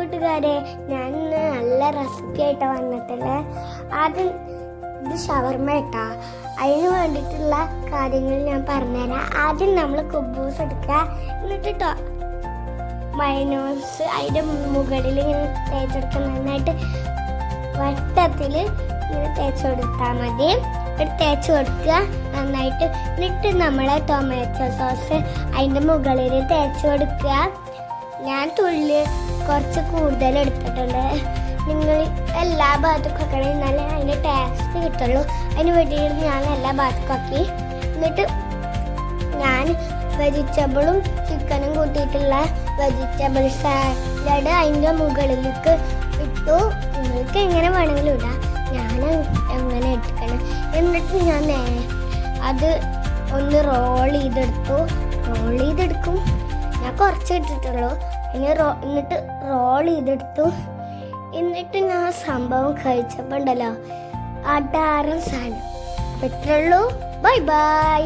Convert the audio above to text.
കൂട്ടുകാരെ, ഞാൻ ഇന്ന് നല്ല റെസിപ്പി ആയിട്ടാണ് വന്നിട്ടുള്ളത്. ആദ്യം ഇത് ഷവർമ ഇട്ടാ, അതിന് വേണ്ടിയിട്ടുള്ള കാര്യങ്ങൾ ഞാൻ പറഞ്ഞുതരാം. ആദ്യം നമ്മൾ കുബൂസ് എടുക്കുക, എന്നിട്ട് മൈനോസ് അതിൻ്റെ മുകളിൽ ഇങ്ങനെ തേച്ചെടുക്കുക. നന്നായിട്ട് വട്ടത്തിൽ ഇങ്ങനെ തേച്ച് കൊടുത്താൽ മതി. തേച്ച് കൊടുക്കുക നന്നായിട്ട്. എന്നിട്ട് നമ്മളെ ടൊമാറ്റോ സോസ് അതിൻ്റെ മുകളിൽ തേച്ച് കൊടുക്കുക. ഞാൻ തുള്ളി കുറച്ച് കൂടുതൽ എടുത്തിട്ടുണ്ട്. നിങ്ങൾ എല്ലാ ഭാഗത്തും ഒക്കെ എന്നാലേ അതിൻ്റെ ടേസ്റ്റ് കിട്ടുള്ളൂ. അതിന് വേണ്ടിയിട്ട് ഞാൻ എല്ലാ ഭാഗത്തും ആക്കി. എന്നിട്ട് ഞാൻ വെജിറ്റബിളും ചിക്കനും കൂട്ടിയിട്ടുള്ള വെജിറ്റബിൾ സാലഡ് അതിൻ്റെ മുകളിലേക്ക് ഇട്ടു. നിങ്ങൾക്ക് എങ്ങനെ വേണമെങ്കിലും ഇടാം, ഞാൻ എങ്ങനെ എടുക്കണം. എന്നിട്ട് ഞാൻ അത് ഒന്ന് റോൾ ചെയ്തെടുക്കും. ഞാൻ കുറച്ച് ഇട്ടിട്ടുള്ളൂ. എന്നിട്ട് റോൾ ചെയ്തെടുത്തു. എന്നിട്ട് ഞാൻ സംഭവം കഴിച്ചപ്പോൾ ഉണ്ടല്ലോ, അടാറും സാധനം. ഇത്രയുള്ളൂ. Bye by.